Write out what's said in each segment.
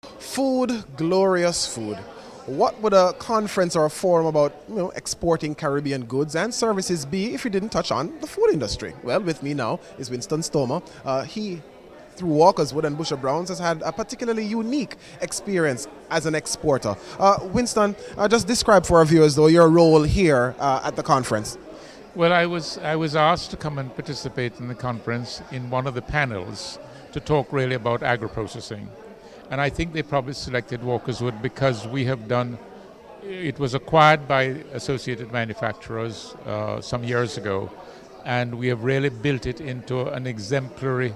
Food, glorious food. What would a conference or a forum about exporting Caribbean goods and services be if you didn't touch on the food industry? Well, with me now is Winston Stoma. He, through Walker's Wood and Busher Browns, has had a particularly unique experience as an exporter. Winston, just describe for our viewers, though, your role here at the conference. Well, I was asked to come and participate in the conference in one of the panels to talk really about agro-processing. And I think they probably selected Walker's Wood because it was acquired by Associated Manufacturers some years ago, and we have really built it into an exemplary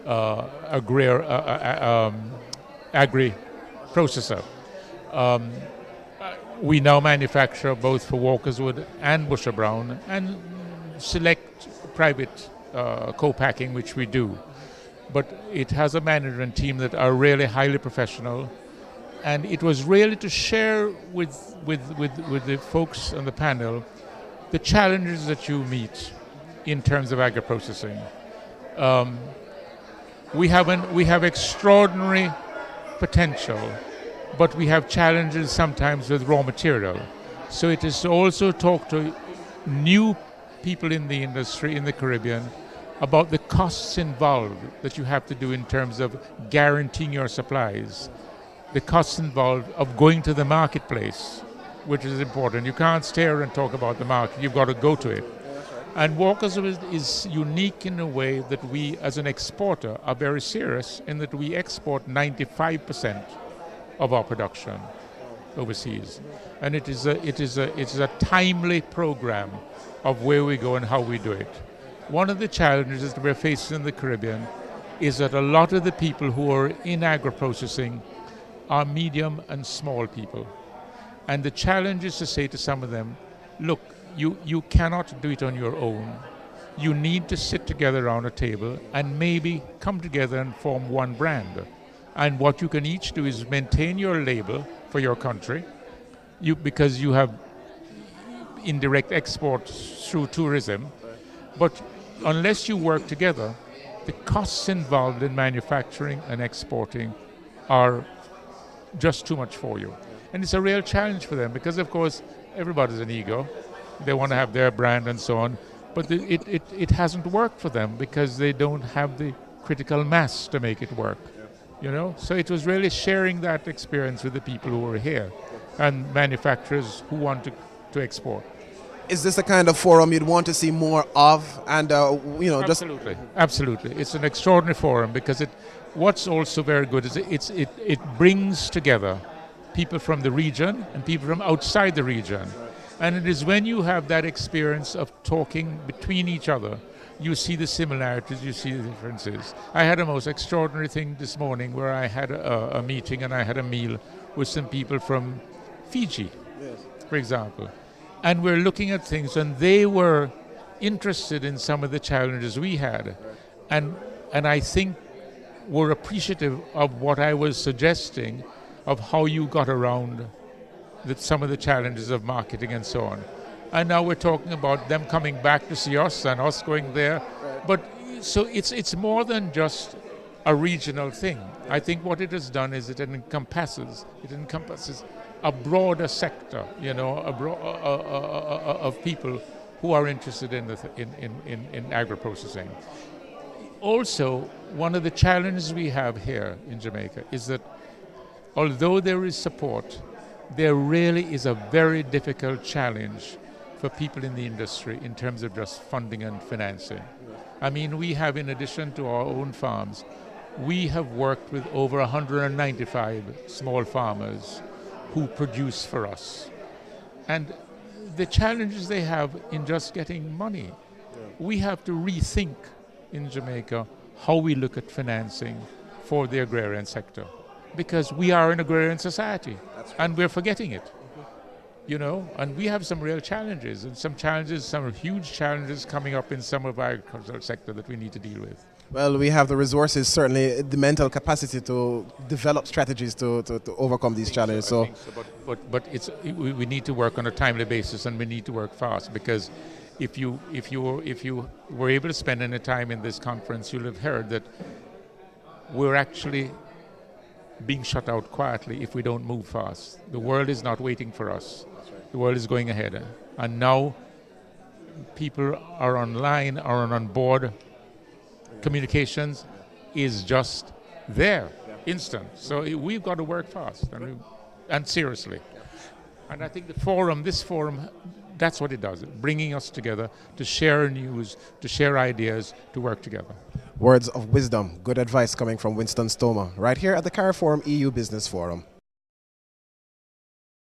agri-processor. We now manufacture both for Walker's Wood and Busher Brown, and select private co-packing, which we do. But it has a management team that are really highly professional, and it was really to share with the folks on the panel the challenges that you meet in terms of agri-processing. We have extraordinary potential, but we have challenges sometimes with raw material. So it is to also talk to new people in the industry in the Caribbean about the costs involved that you have to do in terms of guaranteeing your supplies, the costs involved of going to the marketplace, which is important. You can't stay here and talk about the market, you've got to go to it. And Walker's is unique in a way that we, as an exporter, are very serious in that we export 95% of our production overseas. And it is a timely program of where we go and how we do it. One of the challenges that we're facing in the Caribbean is that a lot of the people who are in agro-processing are medium and small people. And the challenge is to say to some of them, look, you cannot do it on your own. You need to sit together around a table and maybe come together and form one brand. And what you can each do is maintain your label for your country, because you have indirect exports through tourism. But unless you work together, the costs involved in manufacturing and exporting are just too much for you. And it's a real challenge for them because, of course, everybody's an ego. They want to have their brand and so on. But it hasn't worked for them because they don't have the critical mass to make it work. So it was really sharing that experience with the people who were here and manufacturers who want to export. Is this the kind of forum you'd want to see more of? And Absolutely. It's an extraordinary forum because what's also very good is it brings together people from the region and people from outside the region. And it is when you have that experience of talking between each other, you see the similarities, you see the differences. I had a most extraordinary thing this morning where I had a meeting and I had a meal with some people from Fiji, for example. And we're looking at things, and they were interested in some of the challenges we had. And I think were appreciative of what I was suggesting of how you got around some of the challenges of marketing and so on. And now we're talking about them coming back to see us and us going there. But so it's more than just a regional thing. I think what it has done is it encompasses a broader sector, of people who are interested in agro-processing. Also, one of the challenges we have here in Jamaica is that although there is support, there really is a very difficult challenge for people in the industry in terms of just funding and financing. I mean, we have, in addition to our own farms, we have worked with over 195 small farmers who produce for us. And the challenges they have in just getting money, we have to rethink in Jamaica how we look at financing for the agrarian sector. Because we are an agrarian society, and we're forgetting it. And we have some real challenges, and some huge challenges coming up in some of our agricultural sector that we need to deal with. Well, we have the resources, certainly the mental capacity to develop strategies to overcome these challenges. But we need to work on a timely basis, and we need to work fast, because if you were able to spend any time in this conference, you'll have heard that we're actually being shut out quietly if we don't move fast. The world is not waiting for us. The world is going ahead. And now people are online, are on board. Communications is just there, instant. So we've got to work fast and seriously. And I think this forum, that's what it does, bringing us together to share news, to share ideas, to work together. Words of wisdom, good advice coming from Winston Stona, right here at the CARIFORUM-EU Business Forum.